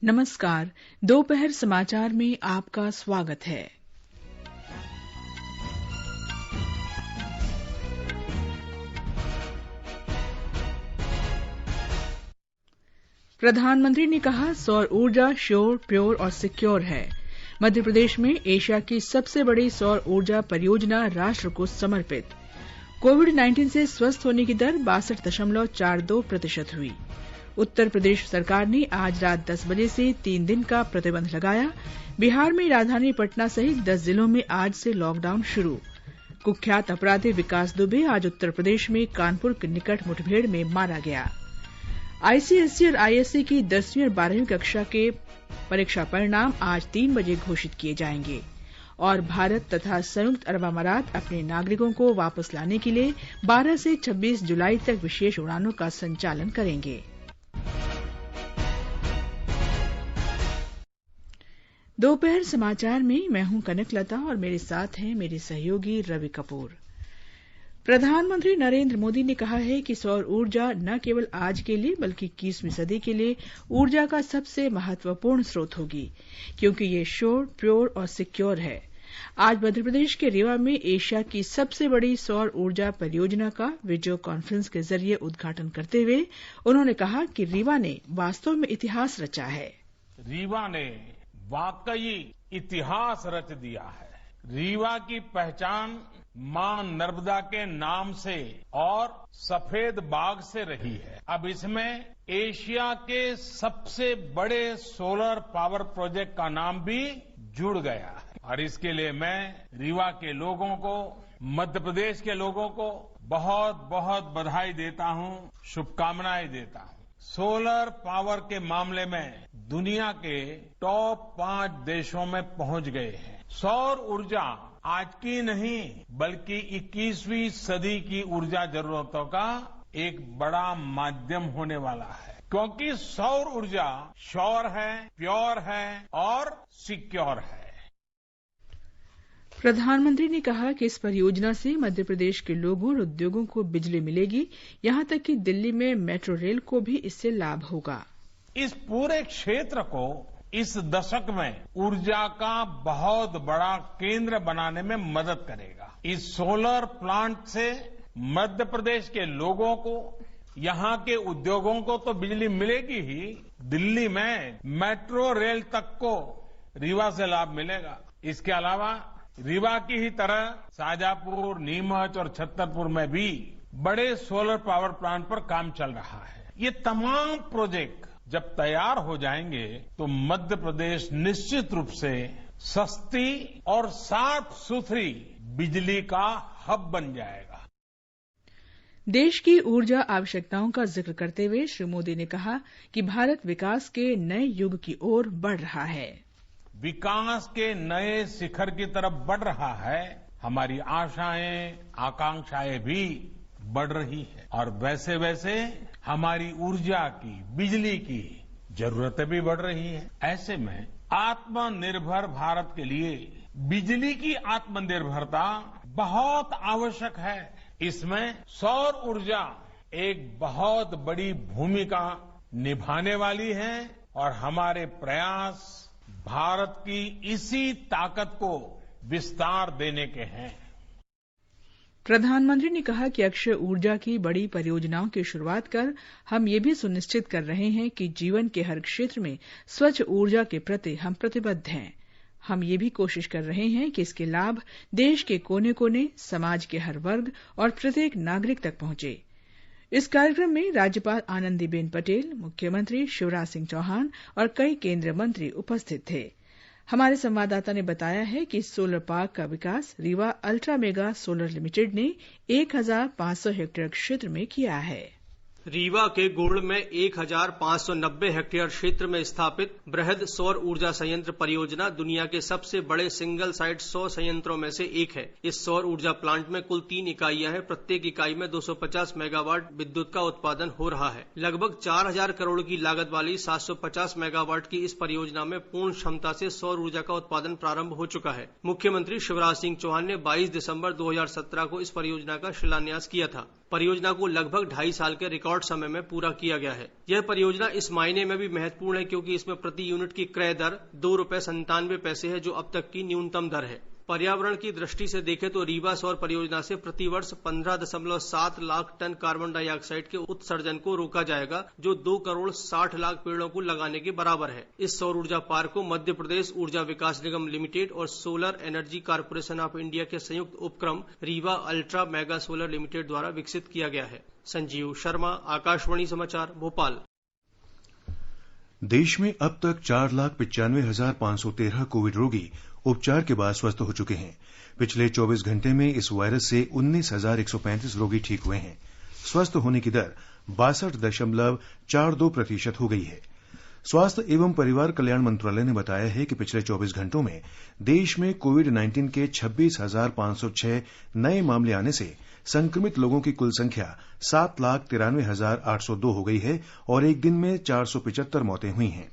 नमस्कार। दोपहर समाचार में आपका स्वागत है। प्रधानमंत्री ने कहा, सौर ऊर्जा श्योर, प्योर और सिक्योर है। मध्य प्रदेश में एशिया की सबसे बड़ी सौर ऊर्जा परियोजना राष्ट्र को समर्पित। कोविड-19 से स्वस्थ होने की दर 62.42% हुई। उत्तर प्रदेश सरकार ने आज रात 10 बजे से 3 दिन का प्रतिबंध लगाया। बिहार में राजधानी पटना सहित 10 जिलों में आज से लॉकडाउन शुरू। कुख्यात अपराधी विकास दुबे आज उत्तर प्रदेश में कानपुर के निकट मुठभेड़ में मारा गया। आईसीएसई और आईएससी की 10वीं और 12वीं कक्षा के परीक्षा परिणाम आज 3 बजे घोषित किए जाएंगे। और भारत तथा संयुक्त अरब अमारात अपने नागरिकों को वापस लाने के लिए 12 से 26 जुलाई तक विशेष उड़ानों का संचालन करेंगे। दोपहर समाचार में मैं हूं कनकलता और मेरे साथ हैं मेरे सहयोगी रवि कपूर। प्रधानमंत्री नरेंद्र मोदी ने कहा है कि सौर ऊर्जा न केवल आज के लिए बल्कि 21वीं सदी के लिए ऊर्जा का सबसे महत्वपूर्ण स्रोत होगी, क्योंकि ये श्योर, प्योर और सिक्योर है। आज मध्य प्रदेश के रीवा में एशिया की सबसे बड़ी सौर ऊर्जा परियोजना का वीडियो कॉन्फ्रेंस के जरिए उद्घाटन करते हुए उन्होंने कहा कि रीवा ने वास्तव में इतिहास रचा है। रीवा ने वाकई इतिहास रच दिया है। रीवा की पहचान मां नर्मदा के नाम से और सफेद बाग से रही है। अब इसमें एशिया के सबसे बड़े सोलर पावर प्रोजेक्ट का नाम भी जुड़ गया है और इसके लिए मैं रीवा के लोगों को, मध्य प्रदेश के लोगों को बहुत बहुत बधाई देता हूं, शुभकामनाएं देता हूं। सोलर पावर के मामले में दुनिया के टॉप 5 देशों में पहुंच गए हैं। सौर ऊर्जा आज की नहीं बल्कि 21वीं सदी की ऊर्जा जरूरतों का एक बड़ा माध्यम होने वाला है, क्योंकि सौर ऊर्जा श्योर है, प्योर है और सिक्योर है। प्रधानमंत्री ने कहा कि इस परियोजना से मध्य प्रदेश के लोगों और उद्योगों को बिजली मिलेगी, यहां तक कि दिल्ली में मेट्रो रेल को भी इससे लाभ होगा। इस पूरे क्षेत्र को इस दशक में ऊर्जा का बहुत बड़ा केंद्र बनाने में मदद करेगा। इस सोलर प्लांट से मध्य प्रदेश के लोगों को, यहां के उद्योगों को तो बिजली मिलेगी ही, दिल्ली में मेट्रो रेल तक को रीवा से लाभ मिलेगा। इसके अलावा रीवा की ही तरह शाजापुर, नीमच और छतरपुर में भी बड़े सोलर पावर प्लांट पर काम चल रहा है। ये तमाम प्रोजेक्ट जब तैयार हो जाएंगे तो मध्य प्रदेश निश्चित रूप से सस्ती और साफ सुथरी बिजली का हब बन जाएगा। देश की ऊर्जा आवश्यकताओं का जिक्र करते हुए श्री मोदी ने कहा कि भारत विकास के नए युग की ओर बढ़ रहा है। विकास के नए शिखर की तरफ बढ़ रहा है। हमारी आशाएं, आकांक्षाएं भी बढ़ रही है और वैसे वैसे हमारी ऊर्जा की, बिजली की जरूरतें भी बढ़ रही है। ऐसे में आत्मनिर्भर भारत के लिए बिजली की आत्मनिर्भरता बहुत आवश्यक है। इसमें सौर ऊर्जा एक बहुत बड़ी भूमिका निभाने वाली है और हमारे प्रयास भारत की इसी ताकत को विस्तार देने के हैं। प्रधानमंत्री ने कहा कि अक्षय ऊर्जा की बड़ी परियोजनाओं की शुरुआत कर हम ये भी सुनिश्चित कर रहे हैं कि जीवन के हर क्षेत्र में स्वच्छ ऊर्जा के प्रति हम प्रतिबद्ध हैं। हम ये भी कोशिश कर रहे हैं कि इसके लाभ देश के कोने कोने, समाज के हर वर्ग और प्रत्येक नागरिक तक पहुंचे। इस कार्यक्रम में राज्यपाल आनंदीबेन पटेल, मुख्यमंत्री शिवराज सिंह चौहान और कई केंद्रीय मंत्री उपस्थित थे। हमारे संवाददाता ने बताया है कि इस सोलर पार्क का विकास Rewa ultra mega solar limited ने 1500 हेक्टेयर क्षेत्र में किया है। रीवा के गुड़ में 1590 हेक्टेयर क्षेत्र में स्थापित बृहद सौर ऊर्जा संयंत्र परियोजना दुनिया के सबसे बड़े सिंगल साइट सौर संयंत्रों में से एक है। इस सौर ऊर्जा प्लांट में कुल 3 इकाइयां हैं। प्रत्येक इकाई में 250 मेगावाट विद्युत का उत्पादन हो रहा है। लगभग 4000 करोड़ की लागत वाली 750 मेगावाट की इस परियोजना में पूर्ण क्षमता से सौर ऊर्जा का उत्पादन प्रारंभ हो चुका है। मुख्यमंत्री शिवराज सिंह चौहान ने 22 दिसंबर 2017 को इस परियोजना का शिलान्यास किया था। परियोजना को लगभग 2.5 साल के रिकॉर्ड समय में पूरा किया गया है। यह परियोजना इस मायने में भी महत्वपूर्ण है क्योंकि इसमें प्रति यूनिट की क्रय दर ₹2.97 है, जो अब तक की न्यूनतम दर है। पर्यावरण की दृष्टि से देखें तो रीवा सौर परियोजना से प्रतिवर्ष 15.7 लाख टन कार्बन डाइऑक्साइड के उत्सर्जन को रोका जाएगा, जो 2 करोड़ 60 लाख पेड़ों को लगाने के बराबर है। इस सौर ऊर्जा पार्क को मध्य प्रदेश ऊर्जा विकास निगम लिमिटेड और solar energy corporation of India के संयुक्त उपक्रम Rewa ultra mega solar limited द्वारा विकसित किया गया है। संजीव शर्मा, आकाशवाणी समाचार, भोपाल। देश में अब तक 4,95,513 कोविड रोगी उपचार के बाद स्वस्थ हो चुके हैं। पिछले 24 घंटे में इस वायरस से 19,135 रोगी ठीक हुए हैं। स्वस्थ होने की दर 62.42% हो गई है। स्वास्थ्य एवं परिवार कल्याण मंत्रालय ने बताया है कि पिछले 24 घंटों में देश में कोविड-19 के 26,506 नए मामले आने से संक्रमित लोगों की कुल संख्या 7,93,802 हो गई है और एक दिन में 475 मौतें हुई हैं।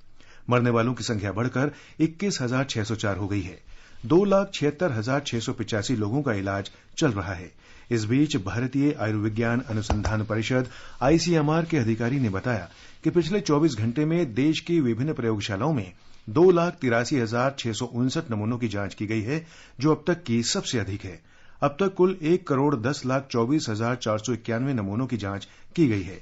मरने वालों की संख्या बढ़कर 21,604 हो गई है। 2,76,685 लोगों का इलाज चल रहा है। इस बीच भारतीय आयुर्विज्ञान अनुसंधान परिषद ICMR के अधिकारी ने बताया कि पिछले 24 घंटे में देश की विभिन्न प्रयोगशालाओं में 2,83,659 नमूनों की जांच की गई है, जो अब तक की सबसे अधिक है। अब तक कुल 1,10,24,491 नमूनों की जांच की गई है।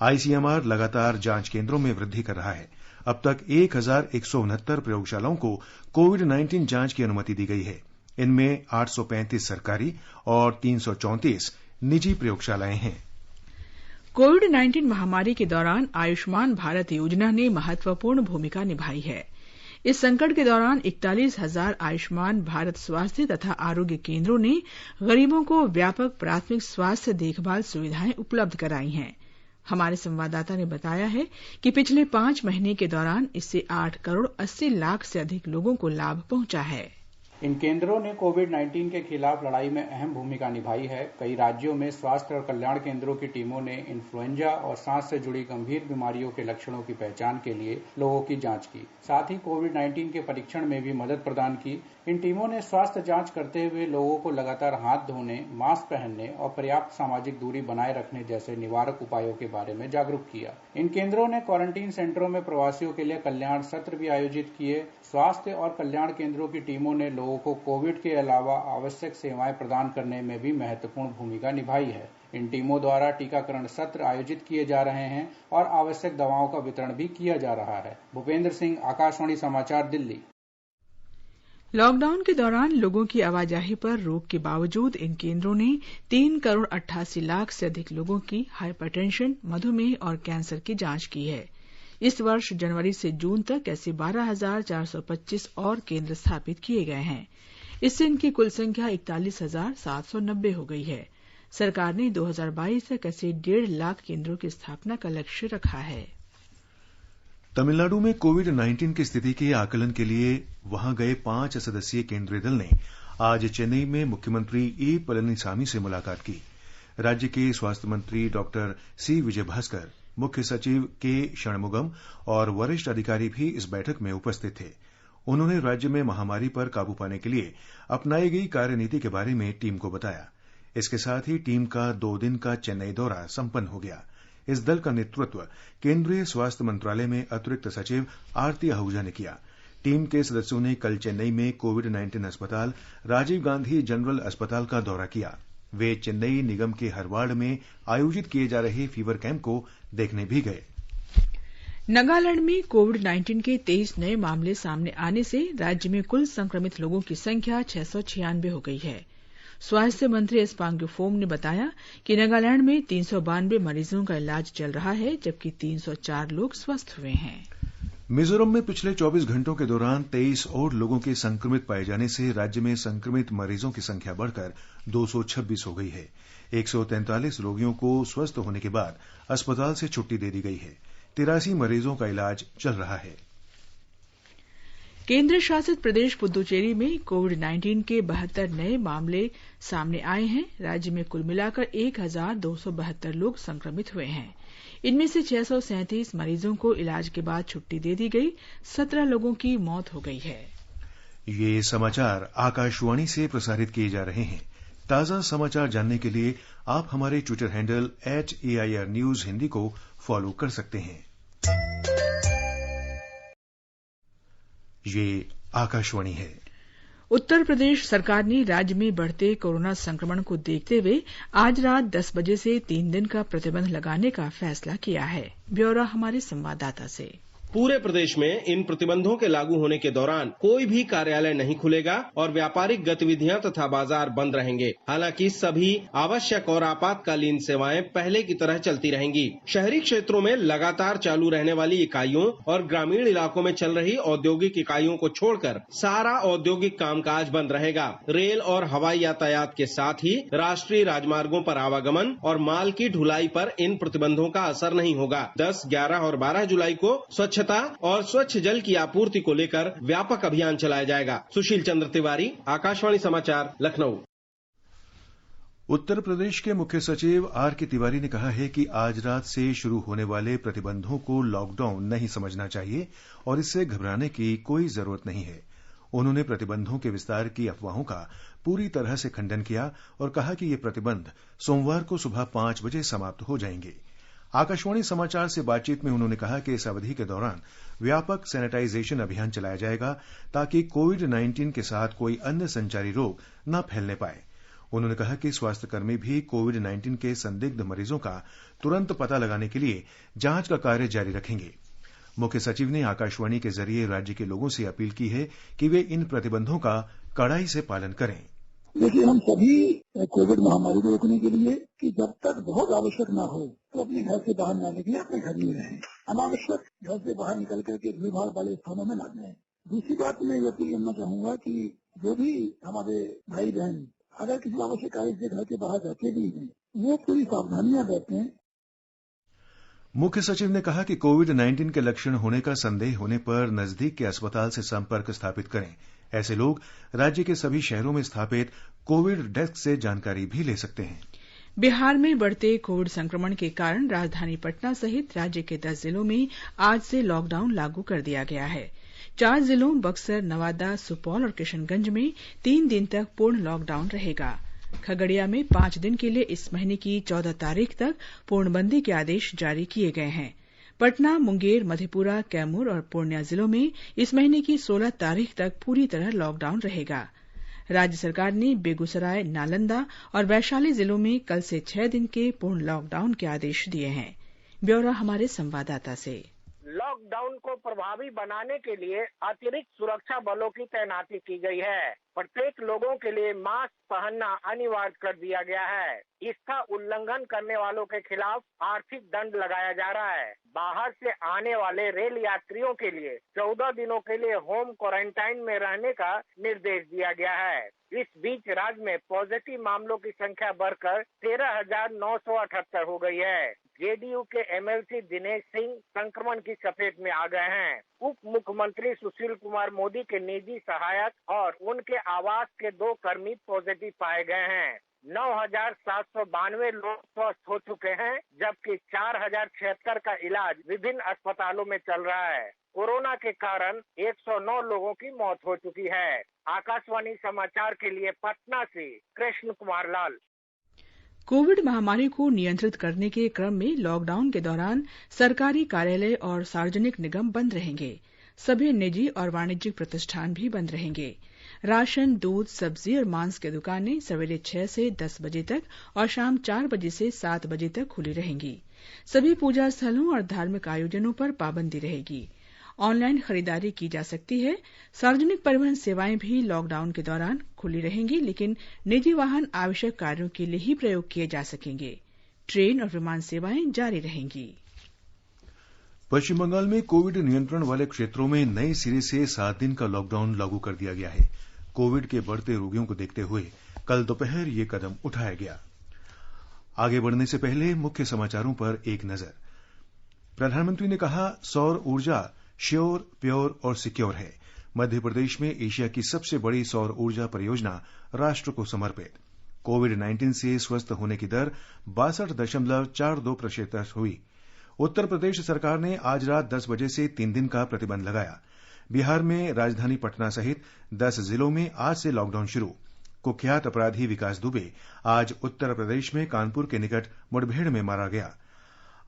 ICMR लगातार जांच केंद्रों में वृद्धि कर रहा है। अब तक 1,169 प्रयोगशालाओं को कोविड-19 जांच की अनुमति दी गई है। इनमें 835 सरकारी और 334 निजी प्रयोगशालाएं हैं। कोविड-19 महामारी के दौरान आयुष्मान भारत योजना ने महत्वपूर्ण भूमिका निभाई है। इस संकट के दौरान 41,000 आयुष्मान भारत स्वास्थ्य तथा आरोग्य केंद्रों ने गरीबों को व्यापक प्राथमिक स्वास्थ्य देखभाल सुविधाएं उपलब्ध कराई हैं। हमारे संवाददाता ने बताया है कि पिछले 5 महीने के दौरान इससे 8 करोड़ 80 लाख से अधिक लोगों को लाभ पहुंचा है। इन केंद्रों ने कोविड-19 के खिलाफ लड़ाई में अहम भूमिका निभाई है। कई राज्यों में स्वास्थ्य और कल्याण केंद्रों की टीमों ने इन्फ्लुएंजा और सांस से जुड़ी गंभीर बीमारियों के लक्षणों की पहचान के लिए लोगों की जांच की। साथ ही कोविड-19 के परीक्षण में भी मदद प्रदान की। इन टीमों ने स्वास्थ्य जांच करते हुए लोगों को लगातार हाथ धोने, मास्क पहनने और पर्याप्त सामाजिक दूरी बनाए रखने जैसे निवारक उपायों के बारे में जागरूक किया। इन केंद्रों ने क्वारंटीन सेंटरों में प्रवासियों के लिए कल्याण सत्र भी आयोजित किए। स्वास्थ्य और कल्याण केंद्रों की टीमों ने लोगों को कोविड के अलावा आवश्यक सेवाएं प्रदान करने में भी महत्वपूर्ण भूमिका निभाई है। इन टीमों द्वारा टीकाकरण सत्र आयोजित किए जा रहे हैं और आवश्यक दवाओं का वितरण भी किया जा रहा है। भूपेंद्र सिंह, आकाशवाणी समाचार, दिल्ली। लॉकडाउन के दौरान लोगों की आवाजाही पर रोक के बावजूद इन केंद्रों ने 3 करोड़ 88 लाख से अधिक लोगों की हाइपरटेंशन, मधुमेह और कैंसर की जांच की है। इस वर्ष जनवरी से जून तक ऐसे 12,425 और केंद्र स्थापित किए गए हैं। इससे इनकी कुल संख्या 41,790 हो गई है। सरकार ने 2022 तक ऐसे 1.5 लाख केंद्रों की स्थापना का लक्ष्य रखा है। तमिलनाडु में कोविड-19 की स्थिति के आकलन के लिए वहां गए 5 सदस्यीय केंद्रीय दल ने आज चेन्नई में मुख्यमंत्री ई पलनीसामी से मुलाकात की। राज्य के स्वास्थ्य मंत्री डॉक्टर सी विजयभास्कर, मुख्य सचिव के षणमुगम और वरिष्ठ अधिकारी भी इस बैठक में उपस्थित थे। उन्होंने राज्य में महामारी पर काबू पाने के लिए अपनाई गई कार्यनीति के बारे में टीम को बताया। इसके साथ ही टीम का 2 दिन का चेन्नई दौरा संपन्न हो गया। इस दल का नेतृत्व केंद्रीय स्वास्थ्य मंत्रालय में अतिरिक्त सचिव आरती आहूजा ने किया। टीम के सदस्यों ने कल चेन्नई में कोविड-19 अस्पताल, राजीव गांधी जनरल अस्पताल का दौरा किया। वे चेन्नई निगम के हर वार्ड में आयोजित किए जा रहे फीवर कैंप को देखने भी गए। नागालैंड में कोविड-19 के 23 नए मामले सामने आने से राज्य में कुल संक्रमित लोगों की संख्या 696 हो गई है। स्वास्थ्य मंत्री एस पांग्युफोम ने बताया कि नागालैंड में 392 मरीजों का इलाज चल रहा है, जबकि 304 लोग स्वस्थ हुए हैं। मिजोरम में पिछले 24 घंटों के दौरान 23 और लोगों के संक्रमित पाए जाने से राज्य में संक्रमित मरीजों की संख्या बढ़कर 226 हो गई है। 143 रोगियों को स्वस्थ होने के बाद अस्पताल से छुट्टी दे दी गई है। 83 मरीजों का इलाज चल रहा है। केंद्र शासित प्रदेश पुदुचेरी में कोविड-19 के 72 नए मामले सामने आए हैं। राज्य में कुल मिलाकर 1,272 लोग संक्रमित हुए हैं। इनमें से 637 मरीजों को इलाज के बाद छुट्टी दे दी गई। 17 लोगों की मौत हो गई है। ये समाचार आकाशवाणी से प्रसारित किए जा रहे हैं। ताजा समाचार जानने के लिए आप हमारे Twitter handle @AIR News Hindi को फॉलो कर सकते हैं। ये आकाशवाणी है। उत्तर प्रदेश सरकार ने राज्य में बढ़ते कोरोना संक्रमण को देखते हुए आज रात 10 बजे से 3 दिन का प्रतिबंध लगाने का फैसला किया है। ब्यौरा हमारे संवाददाता से। पूरे प्रदेश में इन प्रतिबंधों के लागू होने के दौरान कोई भी कार्यालय नहीं खुलेगा और व्यापारिक गतिविधियां तथा बाजार बंद रहेंगे। हालांकि सभी आवश्यक और आपातकालीन सेवाएं पहले की तरह चलती रहेंगी। शहरी क्षेत्रों में लगातार चालू रहने वाली इकाइयों और ग्रामीण इलाकों में चल रही औद्योगिक इकाइयों को छोड़कर सारा औद्योगिक कामकाज बंद रहेगा। रेल और हवाई यातायात के साथ ही राष्ट्रीय राजमार्गों पर आवागमन और माल की ढुलाई पर इन प्रतिबंधों का असर नहीं होगा। 10, 11 और 12 जुलाई को स्वच्छता और स्वच्छ जल की आपूर्ति को लेकर व्यापक अभियान चलाया जाएगा। सुशील चंद्र तिवारी, आकाशवाणी समाचार, लखनऊ। उत्तर प्रदेश के मुख्य सचिव R.K. तिवारी ने कहा है कि आज रात से शुरू होने वाले प्रतिबंधों को लॉकडाउन नहीं समझना चाहिए और इससे घबराने की कोई जरूरत नहीं है। उन्होंने प्रतिबंधों के विस्तार की अफवाहों का पूरी तरह से खंडन किया और कहा कि ये प्रतिबंध सोमवार को सुबह 5 बजे समाप्त हो जाएंगे। आकाशवाणी समाचार से बातचीत में उन्होंने कहा कि इस अवधि के दौरान व्यापक सैनिटाइजेशन अभियान चलाया जाएगा ताकि कोविड-19 के साथ कोई अन्य संचारी रोग न फैलने पाए। उन्होंने कहा कि स्वास्थ्यकर्मी भी कोविड-19 के संदिग्ध मरीजों का तुरंत पता लगाने के लिए जांच का कार्य जारी रखेंगे। मुख्य सचिव ने आकाशवाणी के जरिए राज्य के लोगों से अपील की है कि वे इन प्रतिबंधों का कड़ाई से पालन करें। देखिए, हम सभी कोविड महामारी को रोकने के लिए कि जब तक बहुत आवश्यक न हो तो अपने घर से बाहर न निकले, अपने घर में रहें। अनावश्यक घर से बाहर निकल करके भीड़ भाड़ वाले स्थानों में न जाएं। दूसरी बात मैं ये अपील करना चाहूंगा कि जो भी हमारे भाई बहन अगर किसी आवश्यक कार्य से घर के बाहर जाते भी हैं, वो पूरी सावधानियां बरतें। मुख्य सचिव ने कहा कि कोविड-19 के लक्षण होने का संदेह होने पर नजदीक के अस्पताल से संपर्क स्थापित करें। ऐसे लोग राज्य के सभी शहरों में स्थापित कोविड डेस्क से जानकारी भी ले सकते हैं। बिहार में बढ़ते कोविड संक्रमण के कारण राजधानी पटना सहित राज्य के 10 जिलों में आज से लॉकडाउन लागू कर दिया गया है। 4 जिलों बक्सर, नवादा, सुपौल और किशनगंज में 3 दिन तक पूर्ण लॉकडाउन रहेगा। खगड़िया में 5 दिन के लिए इस महीने की 14 तारीख तक पूर्णबंदी के आदेश जारी किए गए हैं। पटना, मुंगेर, मधेपुरा, कैमूर और पूर्णिया जिलों में इस महीने की 16 तारीख तक पूरी तरह लॉकडाउन रहेगा। राज्य सरकार ने बेगूसराय, नालंदा और वैशाली जिलों में कल से 6 दिन के पूर्ण लॉकडाउन के आदेश दिए हैं। ब्यौरा हमारे संवाददाता से। लॉकडाउन को प्रभावी बनाने के लिए अतिरिक्त सुरक्षा बलों की तैनाती की गई है। प्रत्येक लोगों के लिए मास्क पहनना अनिवार्य कर दिया गया है। इसका उल्लंघन करने वालों के खिलाफ आर्थिक दंड लगाया जा रहा है। बाहर से आने वाले रेल यात्रियों के लिए 14 दिनों के लिए होम क्वारंटाइन में रहने का निर्देश दिया गया है। इस बीच राज्य में पॉजिटिव मामलों की संख्या बढ़कर 13,978 हो गई है। जेडीयू के एमएलसी दिनेश सिंह संक्रमण की चपेट में आ गए हैं। उप मुख्यमंत्री सुशील कुमार मोदी के निजी सहायक और उनके आवास के 2 कर्मी पॉजिटिव पाए गए हैं। 9,792 लोग स्वस्थ हो चुके हैं, जबकि 4,076 का इलाज विभिन्न अस्पतालों में चल रहा है। कोरोना के कारण 109 लोगों की मौत हो चुकी है। आकाशवाणी समाचार के लिए पटना से कृष्ण कुमार लाल। कोविड महामारी को नियंत्रित करने के क्रम में लॉकडाउन के दौरान सरकारी कार्यालय और सार्वजनिक निगम बंद रहेंगे। सभी निजी और वाणिज्यिक प्रतिष्ठान भी बंद रहेंगे। राशन, दूध, सब्जी और मांस की दुकानें सवेरे 6 से 10 बजे तक और शाम 4 बजे से 7 बजे तक खुली रहेंगी। सभी पूजा स्थलों और धार्मिक आयोजनों पर पाबंदी रहेगी। ऑनलाइन खरीदारी की जा सकती है। सार्वजनिक परिवहन सेवाएं भी लॉकडाउन के दौरान खुली रहेंगी, लेकिन निजी वाहन आवश्यक कार्यों के लिए ही प्रयोग किए जा सकेंगे। ट्रेन और विमान सेवाएं जारी रहेंगी। पश्चिम बंगाल में कोविड नियंत्रण वाले क्षेत्रों में नए सिरे से 7 दिन का लॉकडाउन लागू कर दिया गया है। कोविड के बढ़ते रोगियों को देखते हुए कल दोपहर ये कदम उठाया गया। आगे बढ़ने से पहले मुख्य समाचारों पर एक नजर। प्रधानमंत्री ने कहा, सौर ऊर्जा श्योर, प्योर और सिक्योर है। मध्य प्रदेश में एशिया की सबसे बड़ी सौर ऊर्जा परियोजना राष्ट्र को समर्पित। कोविड-19 से स्वस्थ होने की दर 62.42% हुई। उत्तर प्रदेश सरकार ने आज रात 10 बजे से 3 दिन का प्रतिबंध लगाया। बिहार में राजधानी पटना सहित 10 जिलों में आज से लॉकडाउन शुरू। कुख्यात अपराधी विकास दुबे आज उत्तर प्रदेश में कानपुर के निकट मुठभेड़ में मारा गया।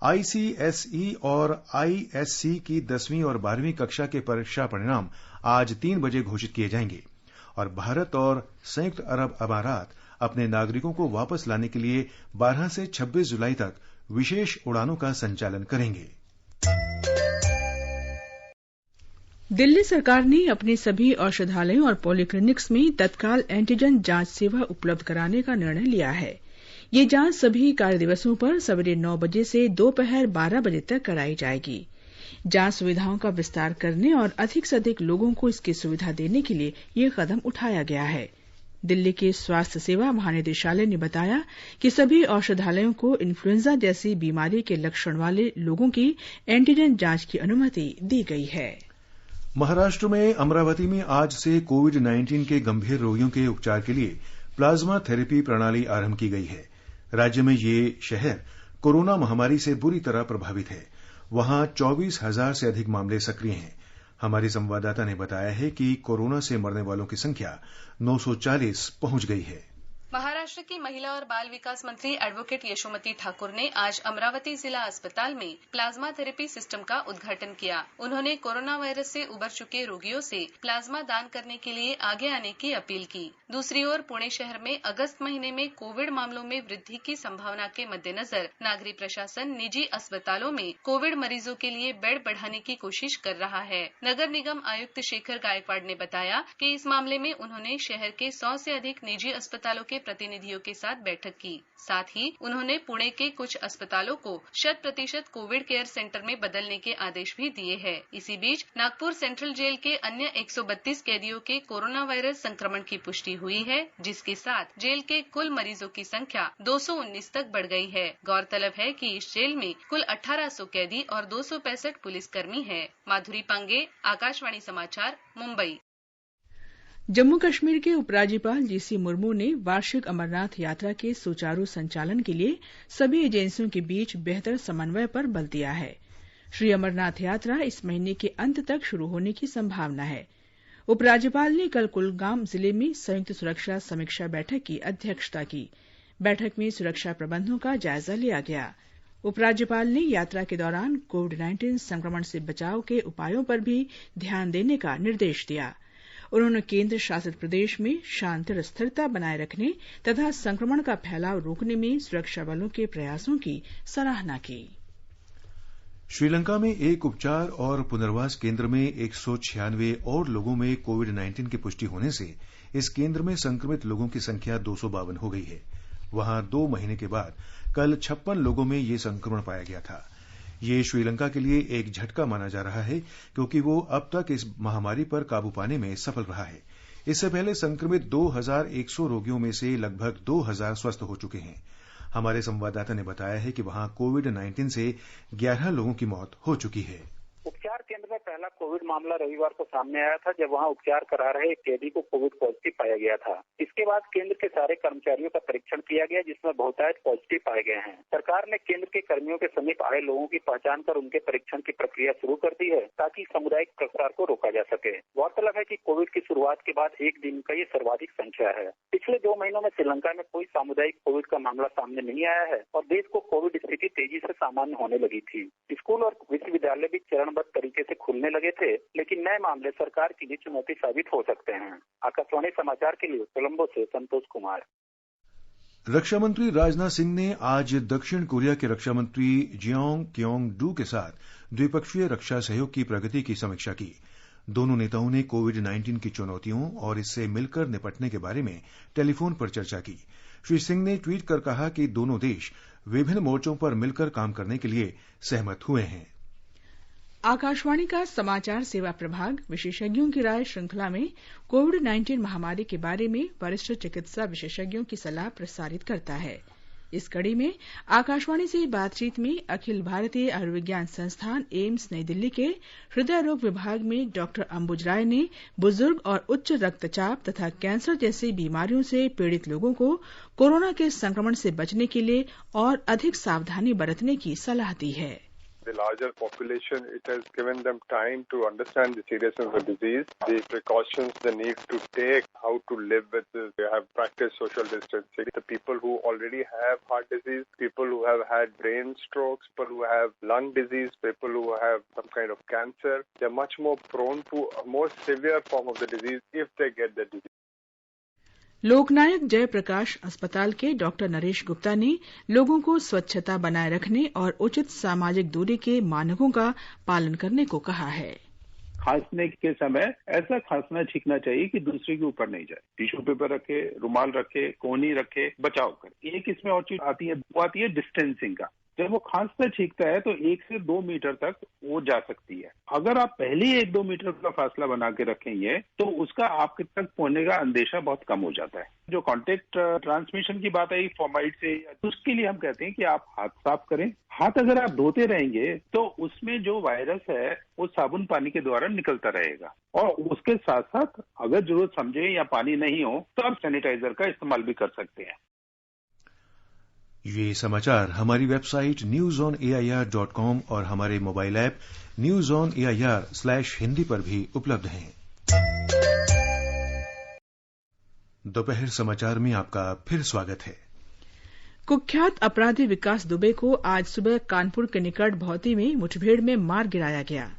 आईसीएसई और आईएससी की 10वीं और 12वीं कक्षा के परीक्षा परिणाम आज 3 बजे घोषित किए जाएंगे और भारत और संयुक्त अरब अमारात अपने नागरिकों को वापस लाने के लिए 12 से 26 जुलाई तक विशेष उड़ानों का संचालन करेंगे। दिल्ली सरकार ने अपने सभी औषधालयों और पॉलीक्लिनिक्स में तत्काल एंटीजन जांच सेवा उपलब्ध कराने का निर्णय लिया है। ये जांच सभी कार्य दिवसों पर सवेरे 9 बजे से दोपहर 12 बजे तक कराई जाएगी। जांच सुविधाओं का विस्तार करने और अधिक से अधिक लोगों को इसकी सुविधा देने के लिए ये कदम उठाया गया है। दिल्ली के स्वास्थ्य सेवा महानिदेशालय ने बताया कि सभी औषधालयों को इन्फ्लुएंजा जैसी बीमारी के लक्षण वाले लोगों की एंटीजन जांच की अनुमति दी गई है। महाराष्ट्र में अमरावती में आज से कोविड-19 के गंभीर रोगियों के उपचार के लिए प्लाज्मा थेरेपी प्रणाली आरंभ की गई है। राज्य में ये शहर कोरोना महामारी से बुरी तरह प्रभावित है। वहां 24,000 से अधिक मामले सक्रिय हैं। हमारे संवाददाता ने बताया है कि कोरोना से मरने वालों की संख्या 940 पहुंच गई है। महाराष्ट्र की महिला और बाल विकास मंत्री एडवोकेट यशोमती ठाकुर ने आज अमरावती जिला अस्पताल में प्लाज्मा थेरेपी सिस्टम का उद्घाटन किया। उन्होंने कोरोना वायरस से उबर चुके रोगियों से प्लाज्मा दान करने के लिए आगे आने की अपील की। दूसरी ओर पुणे शहर में अगस्त महीने में कोविड मामलों में वृद्धि की संभावना के मद्देनजर नागरी प्रशासन निजी अस्पतालों में कोविड मरीजों के लिए बेड बढ़ाने की कोशिश कर रहा है। नगर निगम आयुक्त शेखर गायकवाड़ ने बताया कि इस मामले में उन्होंने शहर के 100 से अधिक निजी अस्पतालों के प्रतिनिधियों के साथ बैठक की। साथ ही उन्होंने पुणे के कुछ अस्पतालों को 100% कोविड केयर सेंटर में बदलने के आदेश भी दिए हैं। इसी बीच नागपुर सेंट्रल जेल के अन्य 132 कैदियों के कोरोना वायरस संक्रमण की पुष्टि हुई है, जिसके साथ जेल के कुल मरीजों की संख्या 219 तक बढ़ गई है। गौरतलब है कि इस जेल में कुल 1800 कैदी और 265 पुलिसकर्मी हैं। माधुरी पांगे, आकाशवाणी समाचार, मुंबई। जम्मू कश्मीर के उपराज्यपाल जीसी मुर्मू ने वार्षिक अमरनाथ यात्रा के सुचारू संचालन के लिए सभी एजेंसियों के बीच बेहतर समन्वय पर बल दिया है। श्री अमरनाथ यात्रा इस महीने के अंत तक शुरू होने की संभावना है। उपराज्यपाल ने कल कुलगाम जिले में संयुक्त सुरक्षा समीक्षा बैठक की अध्यक्षता की। बैठक में सुरक्षा प्रबंधों का जायजा लिया गया। उपराज्यपाल ने यात्रा के दौरान कोविड-19 संक्रमण से बचाव के उपायों पर भी ध्यान देने का निर्देश दिया। उन्होंने केंद्र शासित प्रदेश में शांति और स्थिरता बनाए रखने तथा संक्रमण का फैलाव रोकने में सुरक्षा बलों के प्रयासों की सराहना की। श्रीलंका में एक उपचार और पुनर्वास केंद्र में 196 और लोगों में कोविड-19 की पुष्टि होने से इस केंद्र में संक्रमित लोगों की संख्या 252 हो गई है। वहां 2 महीने के बाद कल 56 लोगों में ये संक्रमण पाया गया था। ये श्रीलंका के लिए एक झटका माना जा रहा है, क्योंकि वो अब तक इस महामारी पर काबू पाने में सफल रहा है। इससे पहले संक्रमित 2100 रोगियों में से लगभग 2000 स्वस्थ हो चुके हैं। हमारे संवाददाता ने बताया है कि वहां कोविड-19 से 11 लोगों की मौत हो चुकी है। उपचार केंद्र में पहला कोविड मामला रविवार को सामने आया था, जब वहां उपचार करा रहे एक कैदी को कोविड पॉजिटिव पाया गया था। इसके बाद केंद्र के सारे कर्मचारियों का परीक्षण किया गया, जिसमें बहुतायत पॉजिटिव पाए गए हैं। सरकार ने केंद्र के कर्मियों के समीप आए लोगों की पहचान कर उनके परीक्षण की प्रक्रिया शुरू कर दी है, ताकि सामुदायिक प्रसार को रोका जा सके। गौरतलब है कि कोविड की शुरुआत के बाद एक दिन का ये सर्वाधिक संख्या है। पिछले 2 महीनों में श्रीलंका में कोई सामुदायिक कोविड का मामला सामने नहीं आया है और देश को कोविड स्थिति तेजी से सामान्य होने लगी थी। स्कूल और विश्वविद्यालय भी चरणबद्ध तरीके से खुलने लगे थे, लेकिन नए मामले सरकार के लिए चुनौती साबित हो सकते हैं। आकाशवाणी समाचार के लिए कोलंबो से संतोष कुमार। रक्षा मंत्री राजनाथ सिंह ने आज दक्षिण कोरिया के रक्षा मंत्री जियोंग क्योंग डू के साथ द्विपक्षीय रक्षा सहयोग की प्रगति की समीक्षा की। दोनों नेताओं ने कोविड-19 की चुनौतियों और इससे मिलकर निपटने के बारे में टेलीफोन पर चर्चा की। श्री सिंह ने ट्वीट कर कहा कि दोनों देश विभिन्न मोर्चों पर मिलकर काम करने के लिए सहमत हुए हैं। आकाशवाणी का समाचार सेवा प्रभाग विशेषज्ञों की राय श्रृंखला में कोविड-19 महामारी के बारे में वरिष्ठ चिकित्सा विशेषज्ञों की सलाह प्रसारित करता है। इस कड़ी में आकाशवाणी से बातचीत में अखिल भारतीय आयुर्विज्ञान संस्थान एम्स नई दिल्ली के हृदय रोग विभाग में डॉक्टर अंबुज राय ने बुजुर्ग और उच्च रक्तचाप तथा कैंसर जैसी बीमारियों से पीड़ित लोगों को कोरोना के संक्रमण से बचने के लिए और अधिक सावधानी बरतने की सलाह दी है। the larger population, it has given them time to understand the seriousness of the disease, the precautions they need to take, how to live with this. They have practiced social distancing. The people who already have heart disease, people who have had brain strokes, people who have lung disease, people who have some kind of cancer, they're much more prone to a more severe form of the disease if they get the disease. लोकनायक जयप्रकाश अस्पताल के doctor Naresh Gupta ने लोगों को स्वच्छता बनाए रखने और उचित सामाजिक दूरी के मानकों का पालन करने को कहा है। खांसने के समय ऐसा खांसना छींकना चाहिए कि दूसरे के ऊपर नहीं जाए। टिश्यू पेपर रखे, रुमाल रखे, कोहनी रखे, बचाव करे। एक इसमें और चीज आती है, वो आती है डिस्टेंसिंग का। जब वो खांसता छींकता है तो 1 से 2 मीटर तक वो जा सकती है। अगर आप पहले 1-2 मीटर का फासला बना के रखेंगे तो उसका आपके तक पहुंचने का अंदेशा बहुत कम हो जाता है। जो कॉन्टेक्ट ट्रांसमिशन की बात आई फॉर्माइड से, उसके लिए हम कहते हैं कि आप हाथ साफ करें। हाथ अगर आप धोते रहेंगे तो उसमें जो वायरस है वो साबुन पानी के द्वारा निकलता रहेगा। और उसके साथ साथ अगर जरूरत समझे या पानी नहीं हो तो आप सैनिटाइजर का इस्तेमाल भी कर सकते हैं। ये समाचार हमारी वेबसाइट newsonair.com और हमारे मोबाइल ऐप newsonair/hindi पर भी उपलब्ध हैं। दोपहर समाचार में आपका फिर स्वागत है। कुख्यात अपराधी विकास दुबे को आज सुबह कानपुर के निकट भौती में मुठभेड़ में मार गिराया गया।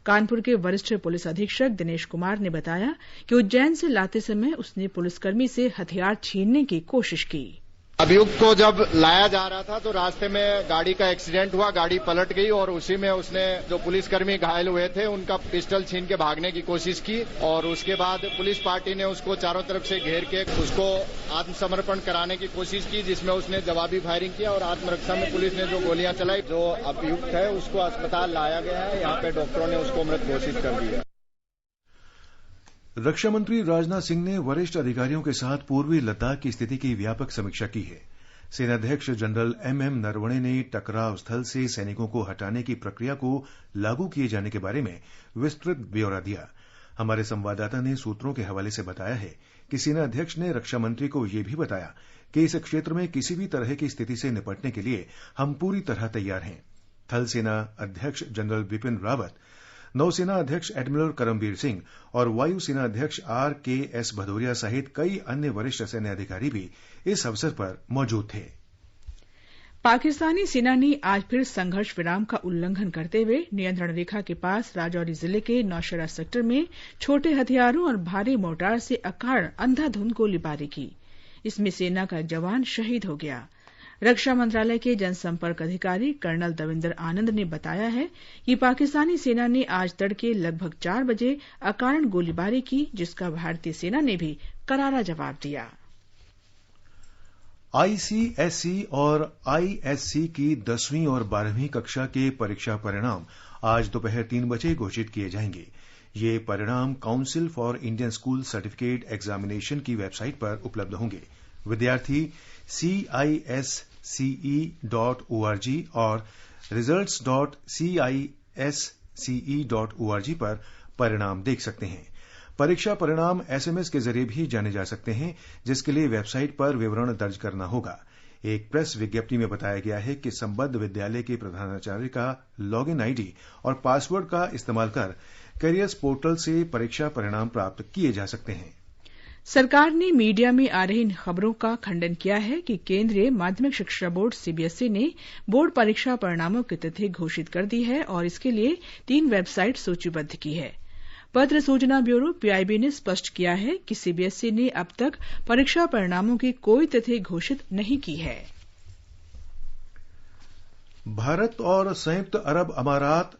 कानपुर के वरिष्ठ पुलिस अधीक्षक दिनेश कुमार ने बताया कि उज्जैन से लाते समय उसने पुलिसकर्मी से हथियार छीनने की कोशिश की। अभियुक्त को जब लाया जा रहा था तो रास्ते में गाड़ी का एक्सीडेंट हुआ, गाड़ी पलट गई और उसी में उसने जो पुलिसकर्मी घायल हुए थे उनका पिस्टल छीन के भागने की कोशिश की और उसके बाद पुलिस पार्टी ने उसको चारों तरफ से घेर के उसको आत्मसमर्पण कराने की कोशिश की, जिसमें उसने जवाबी फायरिंग किया और आत्मरक्षा में पुलिस ने जो गोलियां चलाई। जो अभियुक्त है उसको अस्पताल लाया गया है, यहाँ पे डॉक्टरों ने उसको मृत घोषित कर दिया। रक्षा मंत्री राजनाथ सिंह ने वरिष्ठ अधिकारियों के साथ पूर्वी लद्दाख की स्थिति की व्यापक समीक्षा की है। सेनाध्यक्ष जनरल MM नरवणे ने टकराव स्थल से सैनिकों को हटाने की प्रक्रिया को लागू किए जाने के बारे में विस्तृत ब्यौरा दिया। हमारे संवाददाता ने सूत्रों के हवाले से बताया है कि सेनाध्यक्ष ने रक्षा मंत्री को यह भी बताया कि इस क्षेत्र में किसी भी तरह की स्थिति से निपटने के लिए हम पूरी तरह तैयार हैं। थल सेना अध्यक्ष जनरल बिपिन रावत, नौसेना अध्यक्ष एडमिरल करमबीर सिंह और वायु सेना अध्यक्ष RKS भदौरिया सहित कई अन्य वरिष्ठ सैन्य अधिकारी भी इस अवसर पर मौजूद थे। पाकिस्तानी सेना ने आज फिर संघर्ष विराम का उल्लंघन करते हुए नियंत्रण रेखा के पास राजौरी जिले के नौशेरा सेक्टर में छोटे हथियारों और भारी मोर्टार से अकारण अंधाधुंध गोलीबारी की। इसमें सेना का जवान शहीद हो गया। रक्षा मंत्रालय के जनसंपर्क अधिकारी कर्नल दविंदर आनंद ने बताया है कि पाकिस्तानी सेना ने आज तड़के लगभग 4 बजे अकारण गोलीबारी की, जिसका भारतीय सेना ने भी करारा जवाब दिया। ICSE और ISC की 10वीं और 12वीं कक्षा के परीक्षा परिणाम आज दोपहर 3 बजे घोषित किए जाएंगे। ये परिणाम council for Indian school certificate examination की वेबसाइट पर उपलब्ध होंगे। विद्यार्थी CISCE.org और results.cisce.org पर परिणाम देख सकते हैं। परीक्षा परिणाम SMS के जरिए भी जाने जा सकते हैं, जिसके लिए वेबसाइट पर विवरण दर्ज करना होगा। एक प्रेस विज्ञप्ति में बताया गया है कि संबद्ध विद्यालय के प्रधानाचार्य का लॉगिन ID और पासवर्ड का इस्तेमाल कर कैरियर्स पोर्टल से परीक्षा परिणाम प्राप्त किए जा सकते हैं। सरकार ने मीडिया में आ रही इन खबरों का खंडन किया है कि केंद्रीय माध्यमिक शिक्षा बोर्ड CBSE ने बोर्ड परीक्षा परिणामों की तिथि घोषित कर दी है और इसके लिए 3 वेबसाइट सूचीबद्ध की है। पत्र सूचना ब्यूरो PIB ने स्पष्ट किया है कि CBSE ने अब तक परीक्षा परिणामों की कोई तिथि घोषित नहीं की है। भारत और संयुक्त अरब अमारात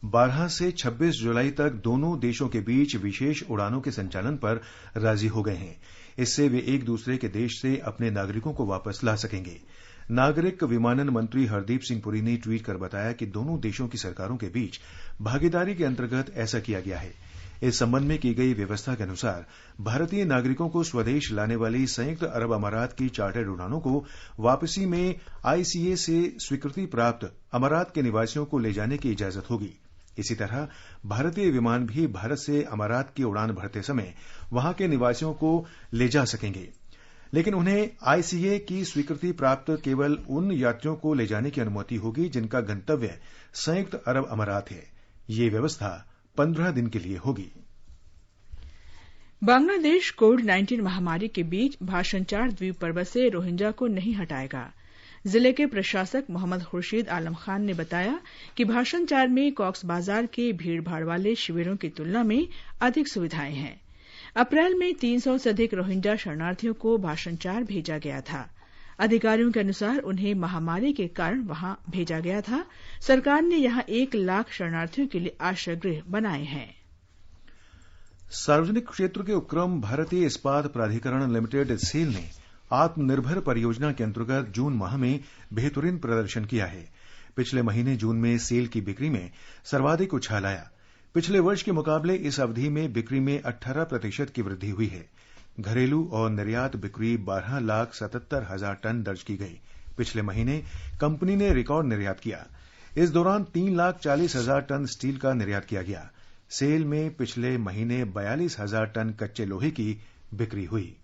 12 से 26 जुलाई तक दोनों देशों के बीच विशेष उड़ानों के संचालन पर राजी हो गए हैं। इससे वे एक दूसरे के देश से अपने नागरिकों को वापस ला सकेंगे। नागरिक विमानन मंत्री हरदीप सिंह पुरी ने ट्वीट कर बताया कि दोनों देशों की सरकारों के बीच भागीदारी के अंतर्गत ऐसा किया गया है। इस संबंध में की गई व्यवस्था के अनुसार भारतीय नागरिकों को स्वदेश लाने वाली संयुक्त अरब अमारात की चार्टर्ड उड़ानों को वापसी में ICA से स्वीकृति प्राप्त अमारात के निवासियों को ले जाने की इजाजत होगी। इसी तरह भारतीय विमान भी भारत से अमारात की उड़ान भरते समय वहां के निवासियों को ले जा सकेंगे। लेकिन उन्हें आईसीए की स्वीकृति प्राप्त केवल उन यात्रियों को ले जाने की अनुमति होगी जिनका गंतव्य संयुक्त अरब अमारात है। ये व्यवस्था 15 दिन के लिए होगी। बांग्लादेश कोविड-19 महामारी के बीच भाषणचार द्वीप पर्वत से रोहिंग्या को नहीं हटाएगा। जिले के प्रशासक मोहम्मद खुर्शीद आलम खान ने बताया कि भाषणचार में कॉक्स बाजार के भीड़भाड़ वाले शिविरों की तुलना में अधिक सुविधाएं हैं। अप्रैल में 300 से अधिक रोहिंग्या शरणार्थियों को भाषणचार भेजा गया था। अधिकारियों के अनुसार उन्हें महामारी के कारण वहां भेजा गया था। सरकार ने यहां 1 लाख शरणार्थियों के लिए आश्रय गृह बनाए हैं। सार्वजनिक क्षेत्र के उपक्रम भारतीय इस्पात प्राधिकरण लिमिटेड सेल ने आत्मनिर्भर परियोजना के अंतर्गत जून माह में बेहतरीन प्रदर्शन किया है। पिछले महीने जून में सेल की बिक्री में सर्वाधिक उछाल आया। पिछले वर्ष के मुकाबले इस अवधि में बिक्री में 18% की वृद्धि हुई है। घरेलू और निर्यात बिक्री 12,77,000 टन दर्ज की गई। पिछले महीने कंपनी ने रिकॉर्ड निर्यात किया। इस दौरान 3,40,000 टन स्टील का निर्यात किया गया। सेल में पिछले महीने 42,000 टन कच्चे लोहे की बिक्री हुई।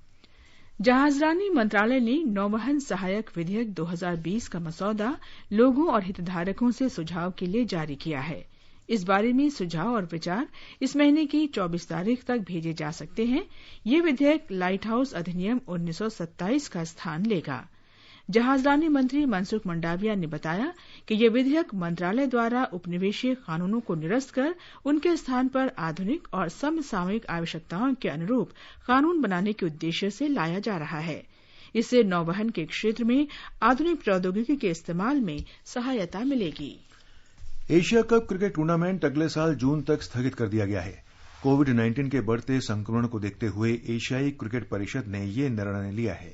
जहाजरानी मंत्रालय ने नौवहन सहायक विधेयक 2020 का मसौदा लोगों और हितधारकों से सुझाव के लिए जारी किया है। इस बारे में सुझाव और विचार इस महीने की 24 तारीख तक भेजे जा सकते हैं। ये विधेयक लाइट हाउस अधिनियम 1927 का स्थान लेगा। जहाजरानी मंत्री मनसुख मंडाविया ने बताया कि यह विधेयक मंत्रालय द्वारा उपनिवेशीय कानूनों को निरस्त कर उनके स्थान पर आधुनिक और समसामयिक आवश्यकताओं के अनुरूप कानून बनाने के उद्देश्य से लाया जा रहा है। इससे नौवहन के क्षेत्र में आधुनिक प्रौद्योगिकी के इस्तेमाल में सहायता मिलेगी। एशिया कप क्रिकेट टूर्नामेंट अगले साल जून तक स्थगित कर दिया गया है। कोविड-19 के बढ़ते संक्रमण को देखते हुए एशियाई क्रिकेट परिषद ने यह निर्णय लिया है।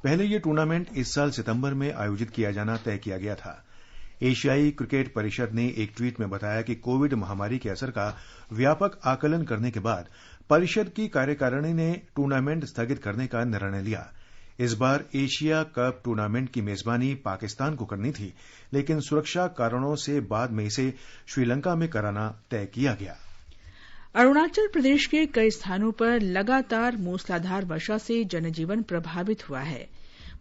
पहले यह टूर्नामेंट इस साल सितंबर में आयोजित किया जाना तय किया गया था। एशियाई क्रिकेट परिषद ने एक ट्वीट में बताया कि कोविड महामारी के असर का व्यापक आकलन करने के बाद परिषद की कार्यकारिणी ने टूर्नामेंट स्थगित करने का निर्णय लिया। इस बार एशिया कप टूर्नामेंट की मेजबानी पाकिस्तान को करनी थी, लेकिन सुरक्षा कारणों से बाद में इसे श्रीलंका में कराना तय किया गया। अरुणाचल प्रदेश के कई स्थानों पर लगातार मूसलाधार वर्षा से जनजीवन प्रभावित हुआ है।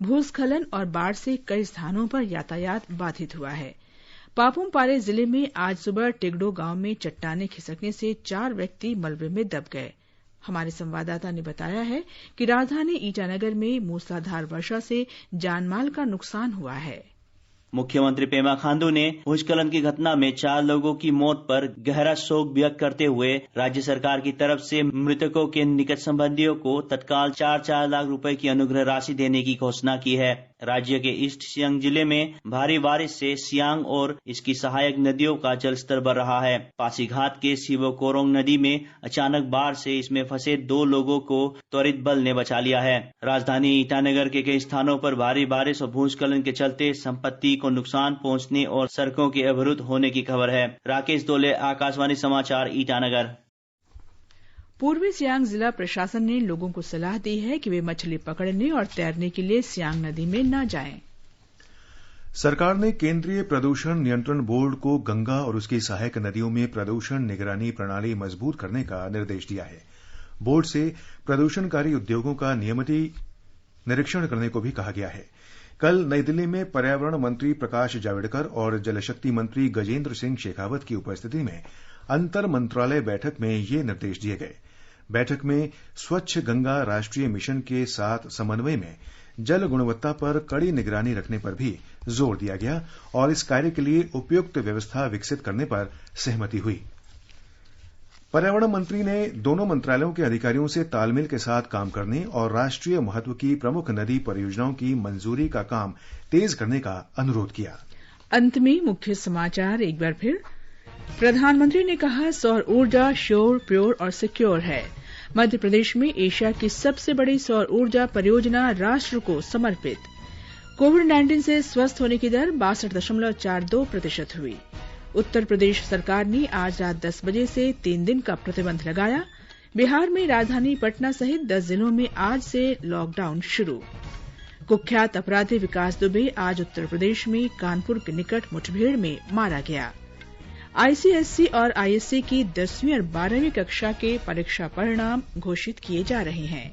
भूस्खलन और बाढ़ से कई स्थानों पर यातायात बाधित हुआ है। पापुम पारे जिले में आज सुबह टिगडो गांव में चट्टाने खिसकने से 4 व्यक्ति मलबे में दब गए। हमारे संवाददाता ने बताया है कि राजधानी ईटानगर में मूसलाधार वर्षा से जानमाल का नुकसान हुआ है। मुख्यमंत्री पेमा खांडू ने भूस्खलन की घटना में 4 लोगों की मौत पर गहरा शोक व्यक्त करते हुए राज्य सरकार की तरफ से मृतकों के निकट संबंधियों को तत्काल 4 लाख रुपए की अनुग्रह राशि देने की घोषणा की है। राज्य के ईस्ट सियांग जिले में भारी बारिश से सियांग और इसकी सहायक नदियों का जलस्तर बढ़ रहा है। पासीघाट के शिवोकोरोंग नदी में अचानक बाढ़ से इसमें फंसे 2 लोगों को त्वरित बल ने बचा लिया है। राजधानी ईटानगर के कई स्थानों पर भारी बारिश और भूस्खलन के चलते संपत्ति को नुकसान पहुंचने और सड़कों के अवरुद्ध होने की खबर है। राकेश दोले, आकाशवाणी समाचार, ईटानगर। पूर्वी सियांग जिला प्रशासन ने लोगों को सलाह दी है कि वे मछली पकड़ने और तैरने के लिए सियांग नदी में न जाएं। सरकार ने केंद्रीय प्रदूषण नियंत्रण बोर्ड को गंगा और उसकी सहायक नदियों में प्रदूषण निगरानी प्रणाली मजबूत करने का निर्देश दिया है। बोर्ड से प्रदूषणकारी उद्योगों का नियमित निरीक्षण करने को भी कहा गया है। कल नई दिल्ली में पर्यावरण मंत्री प्रकाश जावड़ेकर और जलशक्ति मंत्री गजेंद्र सिंह शेखावत की उपस्थिति में अंतर मंत्रालय बैठक में ये निर्देश दिए गए। बैठक में स्वच्छ गंगा राष्ट्रीय मिशन के साथ समन्वय में जल गुणवत्ता पर कड़ी निगरानी रखने पर भी जोर दिया गया और इस कार्य के लिए उपयुक्त व्यवस्था विकसित करने पर सहमति हुई। पर्यावरण मंत्री ने दोनों मंत्रालयों के अधिकारियों से तालमेल के साथ काम करने और राष्ट्रीय महत्व की प्रमुख नदी परियोजनाओं की मंजूरी का काम तेज करने का अनुरोध किया। अंत में मुख्य समाचार एक बार फिर। प्रधानमंत्री ने कहा, सौर ऊर्जा श्योर, प्योर और सिक्योर है। मध्य प्रदेश में एशिया की सबसे बड़ी सौर ऊर्जा परियोजना राष्ट्र को समर्पित। कोविड-19 से स्वस्थ होने की दर 62.42% हुई। उत्तर प्रदेश सरकार ने आज रात 10 बजे से 3 दिन का प्रतिबंध लगाया। बिहार में राजधानी पटना सहित 10 जिलों में आज से लॉकडाउन शुरू। कुख्यात अपराधी विकास दुबे आज उत्तर प्रदेश में कानपुर के निकट मुठभेड़ में मारा गया। आईसीएसई और आईएससी की 10वीं और 12वीं कक्षा के परीक्षा परिणाम घोषित किए जा रहे हैं।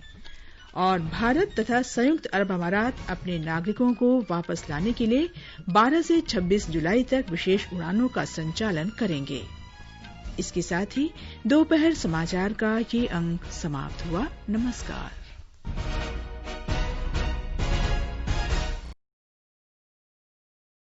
और भारत तथा संयुक्त अरब अमारात अपने नागरिकों को वापस लाने के लिए 12 से 26 जुलाई तक विशेष उड़ानों का संचालन करेंगे। इसके साथ ही दोपहर समाचार का ये अंक समाप्त हुआ। नमस्कार।